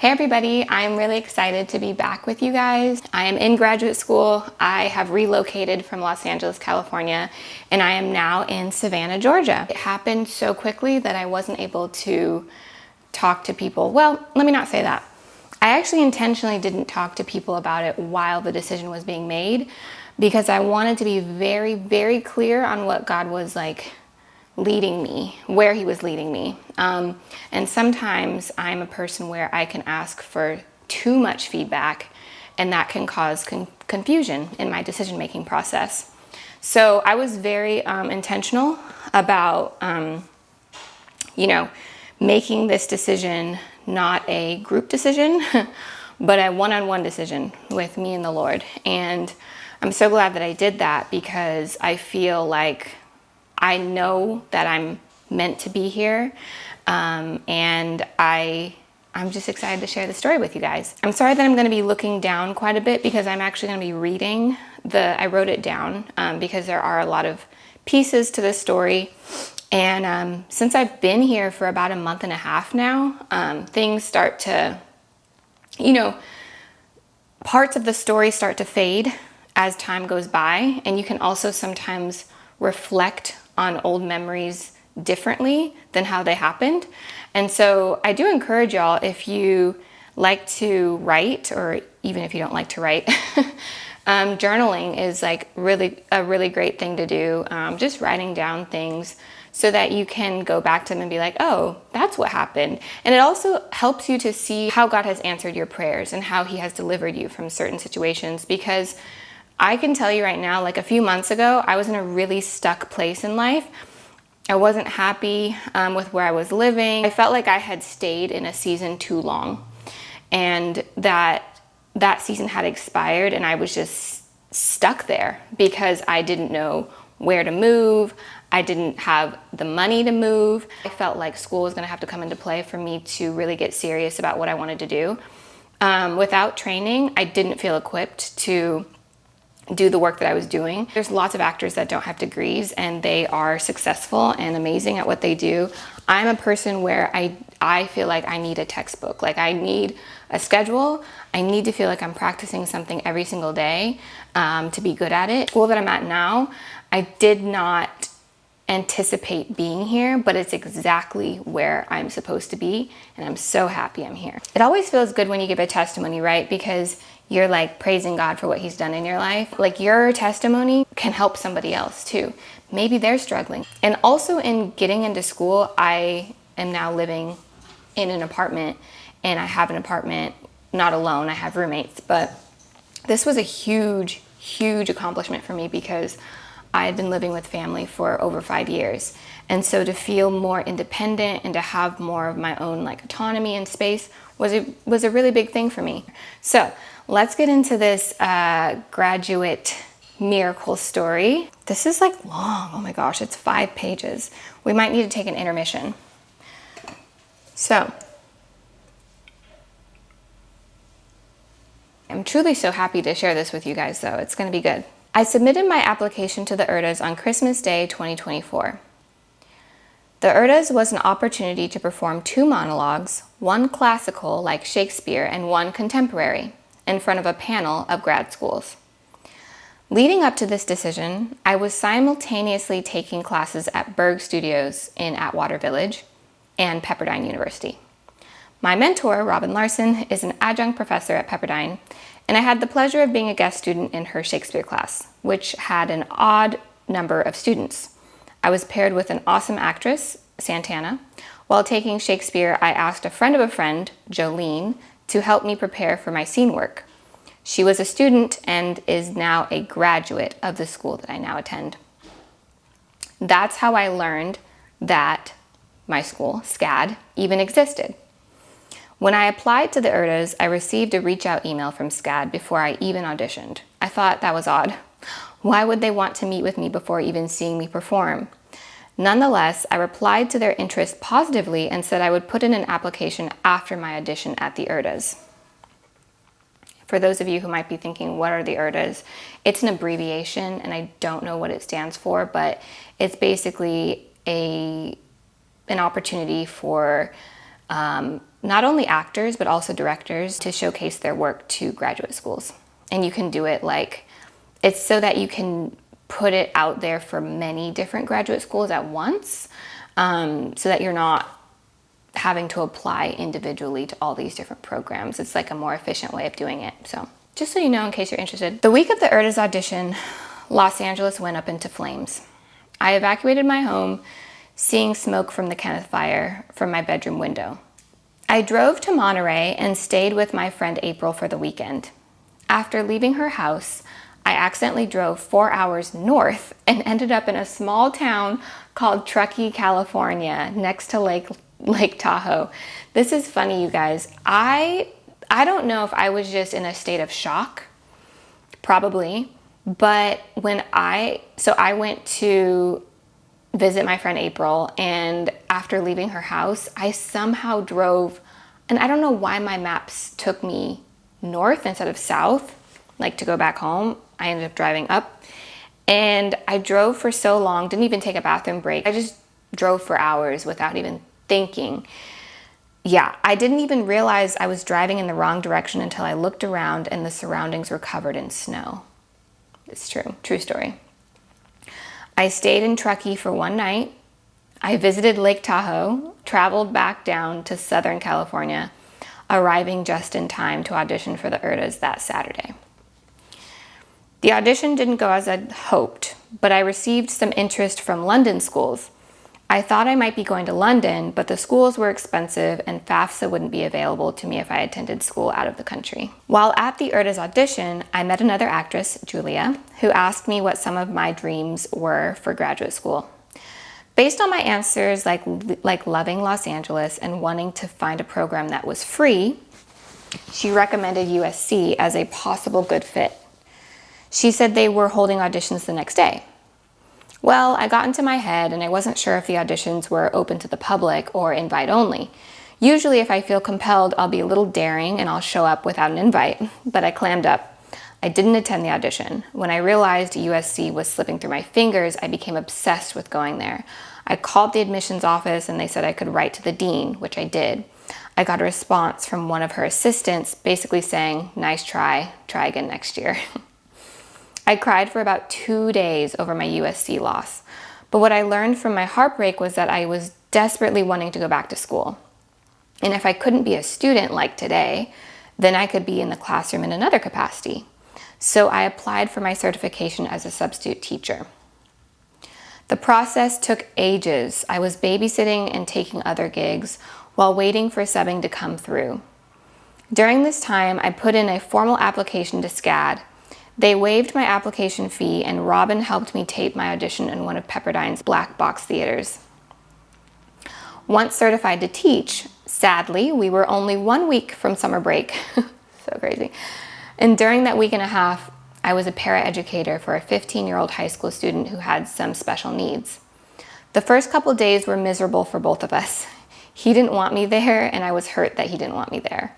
Hey everybody, I'm really excited to be back with you guys. I am in graduate school. I have relocated from Los Angeles, California, and I am now in Savannah, Georgia. It happened so quickly that I wasn't able to talk to people. Well, let me not say that. I actually intentionally didn't talk to people about it while the decision was being made because I wanted to be very, very clear on what God was leading me, where he was leading me. And sometimes I'm a person where I can ask for too much feedback and that can cause confusion in my decision-making process. So I was very intentional about, making this decision not a group decision, but a one-on-one decision with me and the Lord. And I'm so glad that I did that because I feel like I know that I'm meant to be here, and I'm just excited to share the story with you guys. I'm sorry that I'm going to be looking down quite a bit because I'm actually going to be reading I wrote it down because there are a lot of pieces to this story. And since I've been here for about a month and a half now, things start to, parts of the story start to fade as time goes by. And you can also sometimes reflect on old memories differently than how they happened. And so I do encourage y'all, if you like to write, or even if you don't like to write, journaling is really a really great thing to do. Just writing down things so that you can go back to them and be like, oh, that's what happened. And it also helps you to see how God has answered your prayers and how he has delivered you from certain situations. Because I can tell you right now, a few months ago, I was in a really stuck place in life. I wasn't happy with where I was living. I felt like I had stayed in a season too long and that season had expired and I was just stuck there because I didn't know where to move. I didn't have the money to move. I felt like school was going to have to come into play for me to really get serious about what I wanted to do. Without training, I didn't feel equipped to do the work that I was doing. There's lots of actors that don't have degrees and they are successful and amazing at what they do. I'm a person where I feel like I need a textbook. I need a schedule. I need to feel like I'm practicing something every single day to be good at it. School that I'm at now, I did not anticipate being here, but it's exactly where I'm supposed to be, and I'm so happy I'm here. It always feels good when you give a testimony, right? Because you're praising God for what he's done in your life. Your testimony can help somebody else too. Maybe they're struggling. And also in getting into school, I am now living in an apartment, and I have an apartment, not alone, I have roommates, but this was a huge, huge accomplishment for me because I had been living with family for over 5 years. And so to feel more independent and to have more of my own autonomy and space was a really big thing for me. So let's get into this graduate miracle story. This is long. Oh my gosh, it's 5 pages. We might need to take an intermission. So I'm truly so happy to share this with you guys though. It's gonna be good. I submitted my application to the IRTAs on Christmas Day 2024. The IRTAs was an opportunity to perform 2 monologues, one classical like Shakespeare and one contemporary, in front of a panel of grad schools. Leading up to this decision, I was simultaneously taking classes at Berg Studios in Atwater Village and Pepperdine University. My mentor, Robin Larson, is an adjunct professor at Pepperdine, and I had the pleasure of being a guest student in her Shakespeare class, which had an odd number of students. I was paired with an awesome actress, Santana. While taking Shakespeare, I asked a friend of a friend, Jolene, to help me prepare for my scene work. She was a student and is now a graduate of the school that I now attend. That's how I learned that my school, SCAD, even existed. When I applied to the IRTAs, I received a reach out email from SCAD before I even auditioned. I thought that was odd. Why would they want to meet with me before even seeing me perform? Nonetheless, I replied to their interest positively and said I would put in an application after my audition at the IRTAs. For those of you who might be thinking, what are the IRTAs? It's an abbreviation and I don't know what it stands for, but it's basically an opportunity for not only actors, but also directors to showcase their work to graduate schools. And you can do it it's so that you can put it out there for many different graduate schools at once, so that you're not having to apply individually to all these different programs. It's like a more efficient way of doing it. So just so you know, in case you're interested. The week of the IRDA's audition, Los Angeles went up into flames. I evacuated my home, seeing smoke from the Kenneth fire from my bedroom window. I drove to Monterey and stayed with my friend April for the weekend. After leaving her house, I accidentally drove 4 hours north and ended up in a small town called Truckee, California, next to Lake Tahoe. This is funny, you guys. I don't know if I was just in a state of shock, probably, but I went to visit my friend April, and after leaving her house, I somehow drove, and I don't know why my maps took me north instead of south, like to go back home. I ended up driving up, and I drove for so long, didn't even take a bathroom break. I just drove for hours without even thinking. Yeah, I didn't even realize I was driving in the wrong direction until I looked around and the surroundings were covered in snow. It's true story. I stayed in Truckee for one night. I visited Lake Tahoe, traveled back down to Southern California, arriving just in time to audition for the IRDA's that Saturday. The audition didn't go as I'd hoped, but I received some interest from London schools. I thought I might be going to London, but the schools were expensive and FAFSA wouldn't be available to me if I attended school out of the country. While at the IRDA's audition, I met another actress, Julia, who asked me what some of my dreams were for graduate school. Based on my answers, like loving Los Angeles and wanting to find a program that was free, she recommended USC as a possible good fit. She said they were holding auditions the next day. Well, I got into my head and I wasn't sure if the auditions were open to the public or invite only. Usually if I feel compelled, I'll be a little daring and I'll show up without an invite, but I clammed up. I didn't attend the audition. When I realized USC was slipping through my fingers, I became obsessed with going there. I called the admissions office and they said I could write to the dean, which I did. I got a response from one of her assistants basically saying, "Nice try again next year." I cried for about 2 days over my USC loss, but what I learned from my heartbreak was that I was desperately wanting to go back to school. And if I couldn't be a student like today, then I could be in the classroom in another capacity. So I applied for my certification as a substitute teacher. The process took ages. I was babysitting and taking other gigs while waiting for subbing to come through. During this time, I put in a formal application to SCAD. They waived my application fee, and Robin helped me tape my audition in one of Pepperdine's black box theaters. Once certified to teach, sadly, we were only 1 week from summer break. So crazy. And during that week and a half, I was a paraeducator for a 15-year-old high school student who had some special needs. The first couple days were miserable for both of us. He didn't want me there, and I was hurt that he didn't want me there.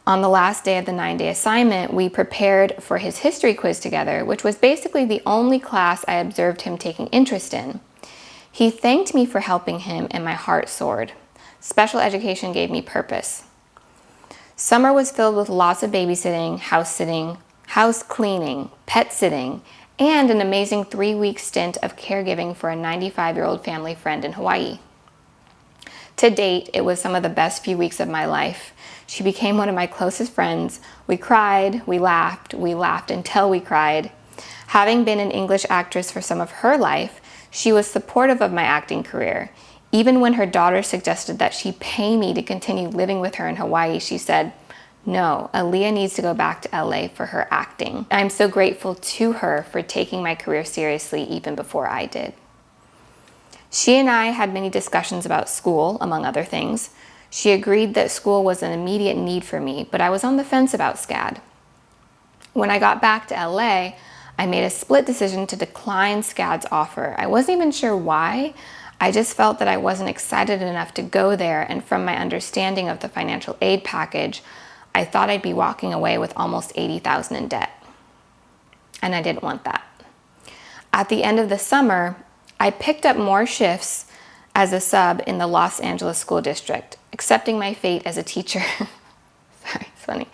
On the last day of the 9-day assignment, we prepared for his history quiz together, which was basically the only class I observed him taking interest in. He thanked me for helping him, and my heart soared. Special education gave me purpose. Summer was filled with lots of babysitting, house sitting, house cleaning, pet sitting, and an amazing 3-week stint of caregiving for a 95-year-old family friend in Hawaii. To date, it was some of the best few weeks of my life. She became one of my closest friends. We cried, we laughed until we cried. Having been an English actress for some of her life, she was supportive of my acting career. Even when her daughter suggested that she pay me to continue living with her in Hawaii, she said, "No, Aaliyah needs to go back to LA for her acting." I'm so grateful to her for taking my career seriously even before I did. She and I had many discussions about school, among other things. She agreed that school was an immediate need for me, but I was on the fence about SCAD. When I got back to LA, I made a split decision to decline SCAD's offer. I wasn't even sure why. I just felt that I wasn't excited enough to go there, and from my understanding of the financial aid package, I thought I'd be walking away with almost $80,000 in debt. And I didn't want that. At the end of the summer, I picked up more shifts as a sub in the Los Angeles School District, accepting my fate as a teacher. Sorry, it's funny.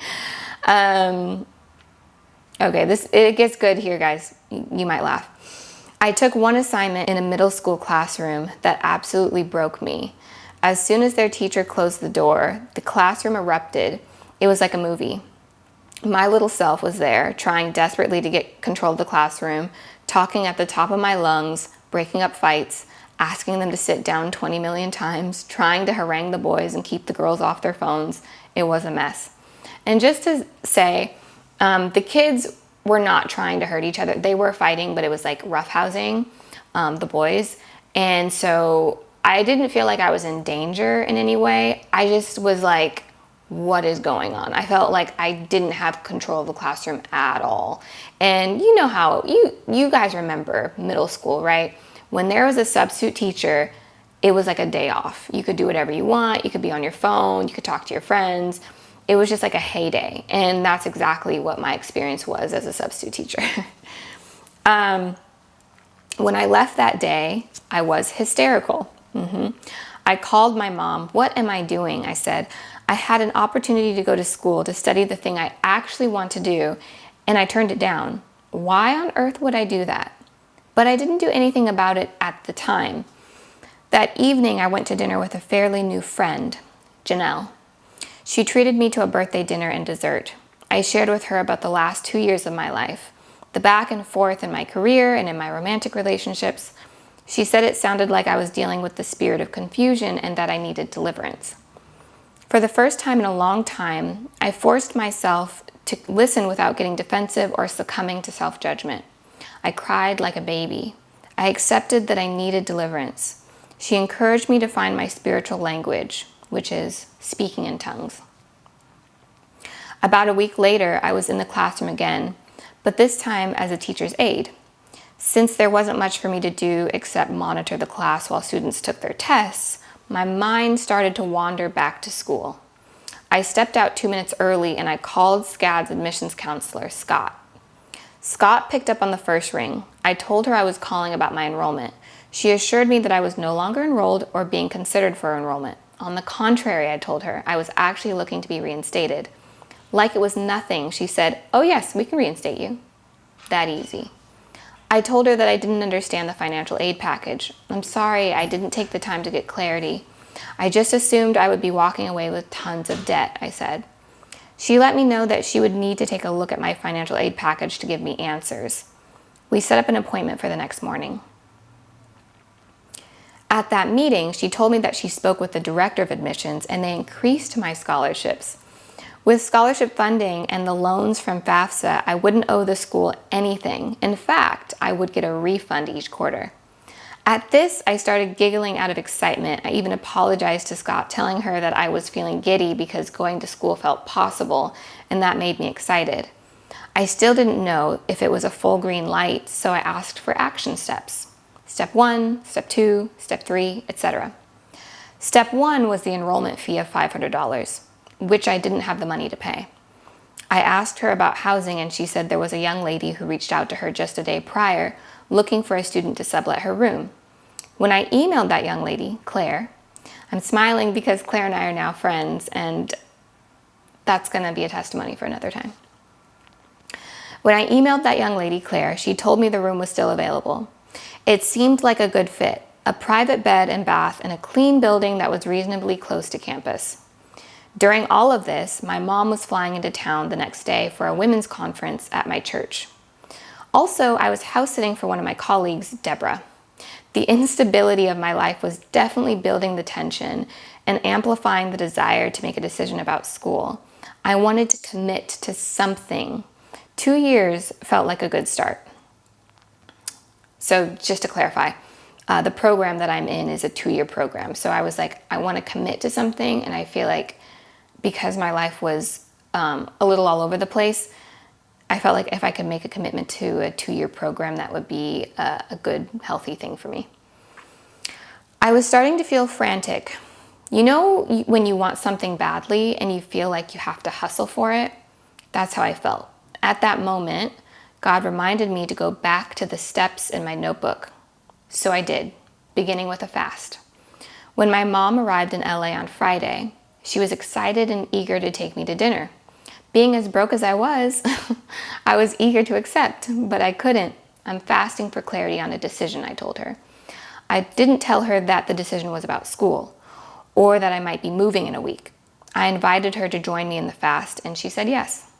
Okay, it gets good here, guys. You might laugh. I took one assignment in a middle school classroom that absolutely broke me. As soon as their teacher closed the door, the classroom erupted. It was like a movie. My little self was there, trying desperately to get control of the classroom, talking at the top of my lungs, breaking up fights, asking them to sit down 20 million times, trying to harangue the boys and keep the girls off their phones. It was a mess. And just to say, the kids were not trying to hurt each other. They were fighting, but it was like roughhousing the boys. And so I didn't feel like I was in danger in any way. I just was like, what is going on? I felt like I didn't have control of the classroom at all. And you know how, you guys remember middle school, right? When there was a substitute teacher, it was like a day off. You could do whatever you want. You could be on your phone. You could talk to your friends. It was just like a heyday. And that's exactly what my experience was as a substitute teacher. When I left that day, I was hysterical. I called my mom. What am I doing? I said, I had an opportunity to go to school to study the thing I actually want to do, and I turned it down. Why on earth would I do that? But I didn't do anything about it at the time. That evening, I went to dinner with a fairly new friend, Janelle. She treated me to a birthday dinner and dessert. I shared with her about the last 2 years of my life, the back and forth in my career and in my romantic relationships. She said it sounded like I was dealing with the spirit of confusion and that I needed deliverance. For the first time in a long time, I forced myself to listen without getting defensive or succumbing to self-judgment. I cried like a baby. I accepted that I needed deliverance. She encouraged me to find my spiritual language, which is speaking in tongues. About a week later, I was in the classroom again, but this time as a teacher's aide. Since there wasn't much for me to do except monitor the class while students took their tests, my mind started to wander back to school. I stepped out 2 minutes early and I called SCAD's admissions counselor, Scott. Scott picked up on the first ring. I told her I was calling about my enrollment. She assured me that I was no longer enrolled or being considered for enrollment. On the contrary, I told her, I was actually looking to be reinstated. Like it was nothing, she said, "Oh yes, we can reinstate you." That easy. I told her that I didn't understand the financial aid package. I'm sorry, I didn't take the time to get clarity. I just assumed I would be walking away with tons of debt, I said. She let me know that she would need to take a look at my financial aid package to give me answers. We set up an appointment for the next morning. At that meeting, she told me that she spoke with the director of admissions and they increased my scholarships. With scholarship funding and the loans from FAFSA, I wouldn't owe the school anything. In fact, I would get a refund each quarter. At this, I started giggling out of excitement. I even apologized to Scott, telling her that I was feeling giddy because going to school felt possible, and that made me excited. I still didn't know if it was a full green light, so I asked for action steps. Step 1, Step 2, Step 3, etc. Step 1 was the enrollment fee of $500. Which I didn't have the money to pay. I asked her about housing and she said there was a young lady who reached out to her just a day prior looking for a student to sublet her room. When I emailed that young lady, Claire, I'm smiling because Claire and I are now friends and that's going to be a testimony for another time. When I emailed that young lady, Claire, she told me the room was still available. It seemed like a good fit, a private bed and bath in a clean building that was reasonably close to campus. During all of this, my mom was flying into town the next day for a women's conference at my church. Also, I was house sitting for one of my colleagues, Deborah. The instability of my life was definitely building the tension and amplifying the desire to make a decision about school. I wanted to commit to something. 2 years felt like a good start. So just to clarify, the program that I'm in is a 2-year program. So I was like, I want to commit to something, and I feel like because my life was a little all over the place, I felt like if I could make a commitment to a 2-year program, that would be a good, healthy thing for me. I was starting to feel frantic. You know when you want something badly and you feel like you have to hustle for it? That's how I felt. At that moment, God reminded me to go back to the steps in my notebook. So I did, beginning with a fast. When my mom arrived in LA on Friday, she was excited and eager to take me to dinner. Being as broke as I was, I was eager to accept, but I couldn't. I'm fasting for clarity on a decision, I told her. I didn't tell her that the decision was about school or that I might be moving in a week. I invited her to join me in the fast, and she said yes.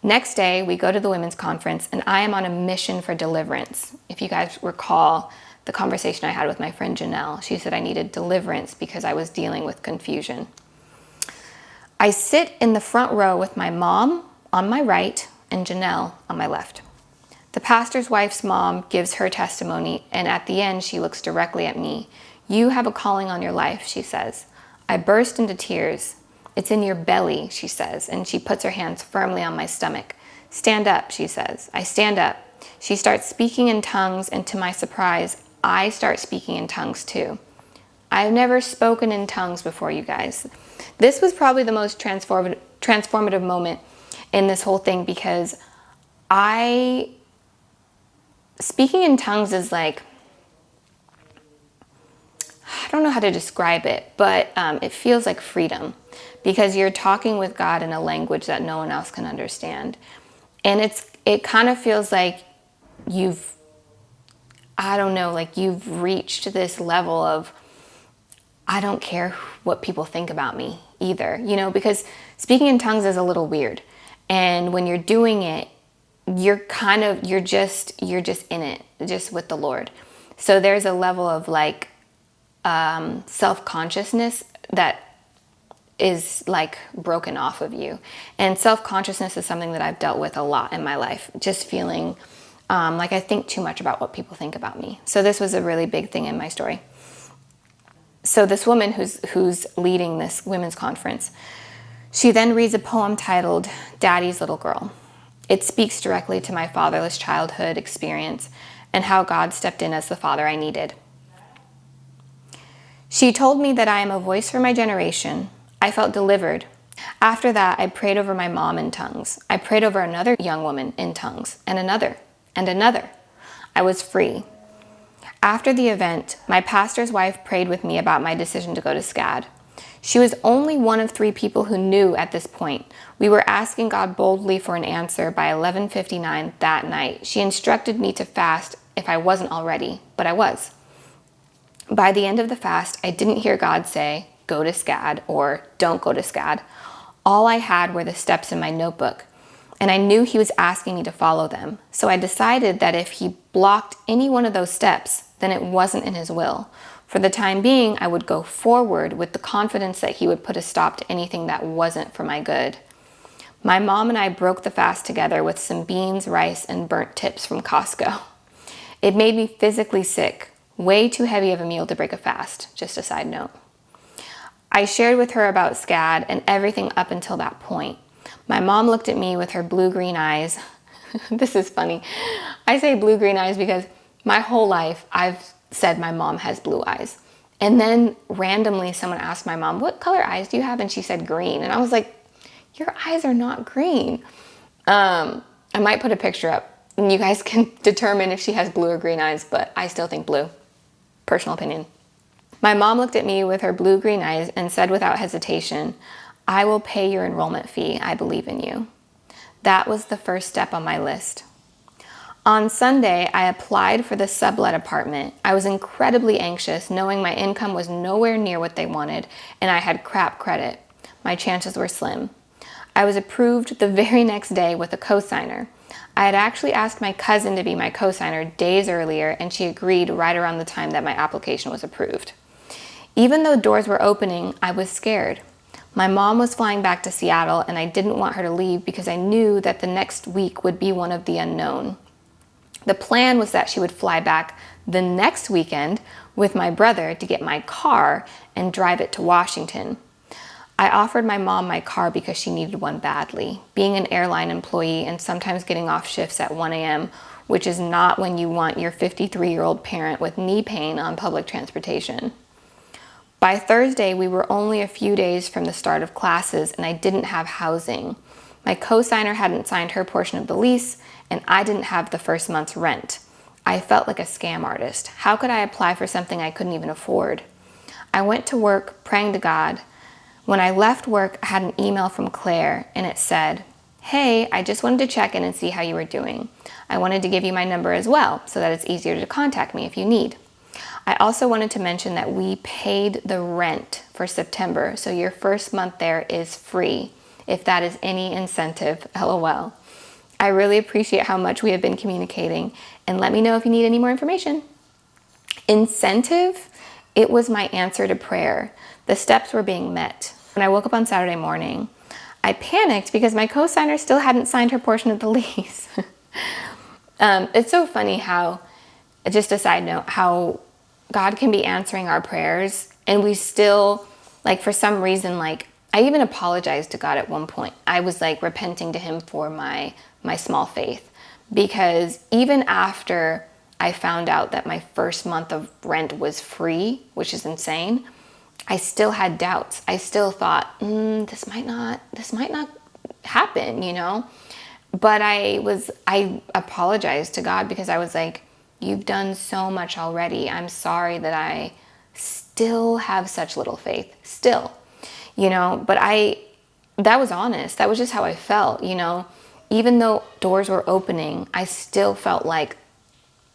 Next day, we go to the women's conference, and I am on a mission for deliverance. If you guys recall the conversation I had with my friend Janelle, she said I needed deliverance because I was dealing with confusion. I sit in the front row with my mom on my right and Janelle on my left. The pastor's wife's mom gives her testimony, and at the end, she looks directly at me. You have a calling on your life, she says. I burst into tears. It's in your belly, she says, and she puts her hands firmly on my stomach. Stand up, she says. I stand up. She starts speaking in tongues, and to my surprise, I start speaking in tongues too. I've never spoken in tongues before, you guys. This was probably the most transformative moment in this whole thing, because speaking in tongues is like, I don't know how to describe it, but it feels like freedom, because you're talking with God in a language that no one else can understand. And it kind of feels like you've reached this level of, I don't care what people think about me either, because speaking in tongues is a little weird. And when you're doing it, you're just in it, just with the Lord. So there's a level of like self-consciousness that is like broken off of you. And self-consciousness is something that I've dealt with a lot in my life, just feeling like I think too much about what people think about me. So this was a really big thing in my story. So this woman who's leading this women's conference, she then reads a poem titled Daddy's Little Girl. It speaks directly to my fatherless childhood experience and how God stepped in as the father I needed. She told me that I am a voice for my generation. I felt delivered. After that, I prayed over my mom in tongues. I prayed over another young woman in tongues, and another, and another. I was free. After the event, my pastor's wife prayed with me about my decision to go to SCAD. She was only one of 3 people who knew at this point. We were asking God boldly for an answer by 11:59 that night. She instructed me to fast if I wasn't already, but I was. By the end of the fast, I didn't hear God say, go to SCAD or don't go to SCAD. All I had were the steps in my notebook, and I knew he was asking me to follow them. So I decided that if he blocked any one of those steps, then it wasn't in his will. For the time being, I would go forward with the confidence that he would put a stop to anything that wasn't for my good. My mom and I broke the fast together with some beans, rice, and burnt tips from Costco. It made me physically sick. Way too heavy of a meal to break a fast, just a side note. I shared with her about SCAD and everything up until that point. My mom looked at me with her blue-green eyes. This is funny. I say blue-green eyes because my whole life I've said my mom has blue eyes. And then randomly someone asked my mom, what color eyes do you have? And she said green. And I was like, your eyes are not green. I might put a picture up and you guys can determine if she has blue or green eyes, but I still think blue. Personal opinion. My mom looked at me with her blue-green eyes and said without hesitation, I will pay your enrollment fee. I believe in you. That was the first step on my list. On Sunday, I applied for the sublet apartment. I was incredibly anxious, knowing my income was nowhere near what they wanted, and I had crap credit. My chances were slim. I was approved the very next day with a cosigner. I had actually asked my cousin to be my cosigner days earlier, and she agreed right around the time that my application was approved. Even though doors were opening, I was scared. My mom was flying back to Seattle, and I didn't want her to leave because I knew that the next week would be one of the unknown. The plan was that she would fly back the next weekend with my brother to get my car and drive it to Washington. I offered my mom my car because she needed one badly. Being an airline employee and sometimes getting off shifts at 1 a.m., which is not when you want your 53-year-old parent with knee pain on public transportation. By Thursday, we were only a few days from the start of classes and I didn't have housing. My cosigner hadn't signed her portion of the lease and I didn't have the first month's rent. I felt like a scam artist. How could I apply for something I couldn't even afford? I went to work praying to God. When I left work, I had an email from Claire, and it said, "Hey, I just wanted to check in and see how you were doing. I wanted to give you my number as well so that it's easier to contact me if you need. I also wanted to mention that we paid the rent for September, so your first month there is free, if that is any incentive, LOL. I really appreciate how much we have been communicating, and let me know if you need any more information." Incentive? It was my answer to prayer. The steps were being met. When I woke up on Saturday morning, I panicked because my co-signer still hadn't signed her portion of the lease. It's so funny how, just a side note, how God can be answering our prayers and we still, like, for some reason, like, I even apologized to God at one point. I was like repenting to him for my small faith, because even after I found out that my first month of rent was free, which is insane, I still had doubts. I still thought, this might not happen, you know? But I apologized to God because I was like, you've done so much already. I'm sorry that I still have such little faith, still, you know? But that was honest. That was just how I felt, you know? Even though doors were opening, I still felt like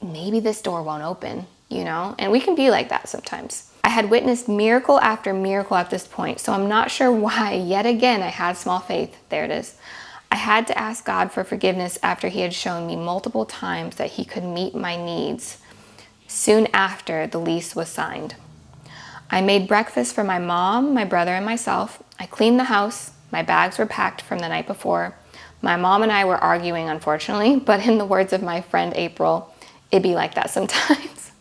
maybe this door won't open, you know? And we can be like that sometimes. I had witnessed miracle after miracle at this point, so I'm not sure why, yet again, I had small faith. There it is. I had to ask God for forgiveness after he had shown me multiple times that he could meet my needs soon after the lease was signed. I made breakfast for my mom, my brother, and myself. I cleaned the house. My bags were packed from the night before. My mom and I were arguing, unfortunately, but in the words of my friend April, it'd be like that sometimes.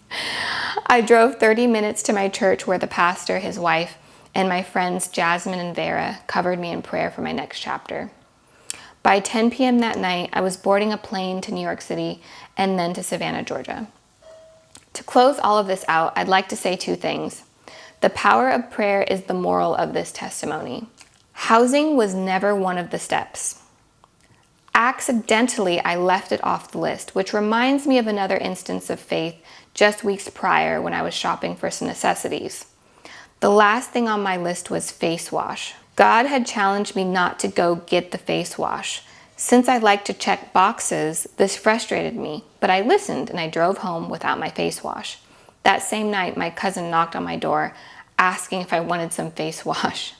I drove 30 minutes to my church where the pastor, his wife, and my friends Jasmine and Vera covered me in prayer for my next chapter. By 10 p.m. that night, I was boarding a plane to New York City and then to Savannah, Georgia. To close all of this out, I'd like to say two things. The power of prayer is the moral of this testimony. Housing was never one of the steps. Accidentally, I left it off the list, which reminds me of another instance of faith just weeks prior when I was shopping for some necessities. The last thing on my list was face wash. God had challenged me not to go get the face wash. Since I like to check boxes, this frustrated me, but I listened and I drove home without my face wash. That same night, my cousin knocked on my door asking if I wanted some face wash.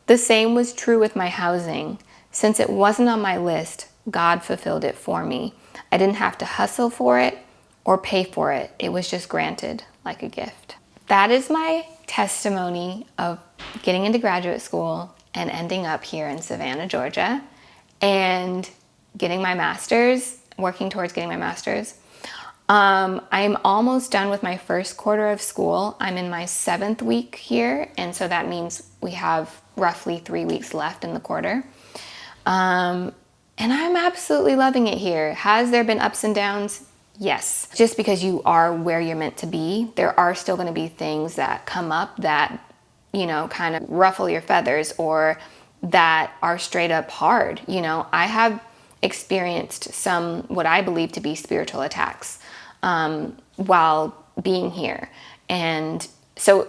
The same was true with my housing. Since it wasn't on my list, God fulfilled it for me. I didn't have to hustle for it or pay for it. It was just granted like a gift. That is my testimony of getting into graduate school and ending up here in Savannah, Georgia, and getting my master's, working towards getting my master's. I'm almost done with my first quarter of school. I'm in my 7th week here, and so that means we have roughly 3 weeks left in the quarter. And I'm absolutely loving it here. Has there been ups and downs? Yes. Just because you are where you're meant to be, there are still going to be things that come up that, you know, kind of ruffle your feathers or that are straight up hard. You know, I have experienced some, what I believe to be spiritual attacks while being here. And so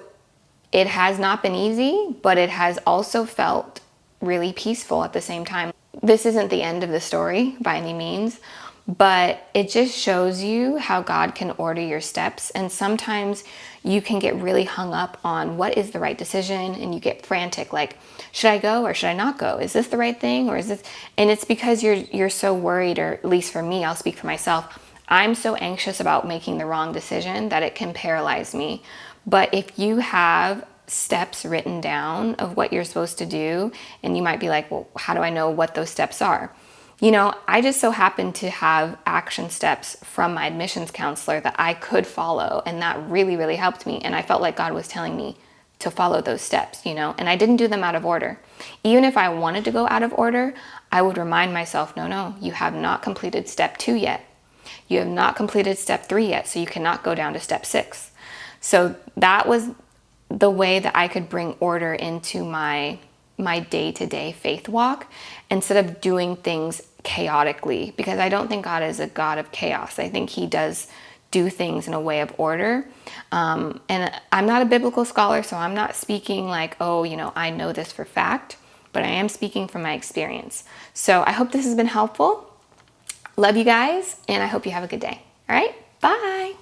it has not been easy, but it has also felt really peaceful at the same time. This isn't the end of the story by any means, but it just shows you how God can order your steps. And sometimes you can get really hung up on what is the right decision, and you get frantic, like, should I go or should I not go? Is this the right thing or is this? And it's because you're so worried, or at least for me, I'll speak for myself. I'm so anxious about making the wrong decision that it can paralyze me. But if you have steps written down of what you're supposed to do, and you might be like, well, how do I know what those steps are? You know, I just so happen to have action steps from my admissions counselor that I could follow, and that really, really helped me. And I felt like God was telling me to follow those steps, you know, and I didn't do them out of order. Even if I wanted to go out of order, I would remind myself, no, you have not completed step 2 yet. You have not completed step 3 yet, so you cannot go down to step 6. So that was the way that I could bring order into my day-to-day faith walk instead of doing things chaotically, because I don't think God is a God of chaos. I think he does do things in a way of order. And I'm not a biblical scholar, so I'm not speaking like, oh, I know this for fact, but I am speaking from my experience. So I hope this has been helpful. Love you guys, and I hope you have a good day. All right, bye.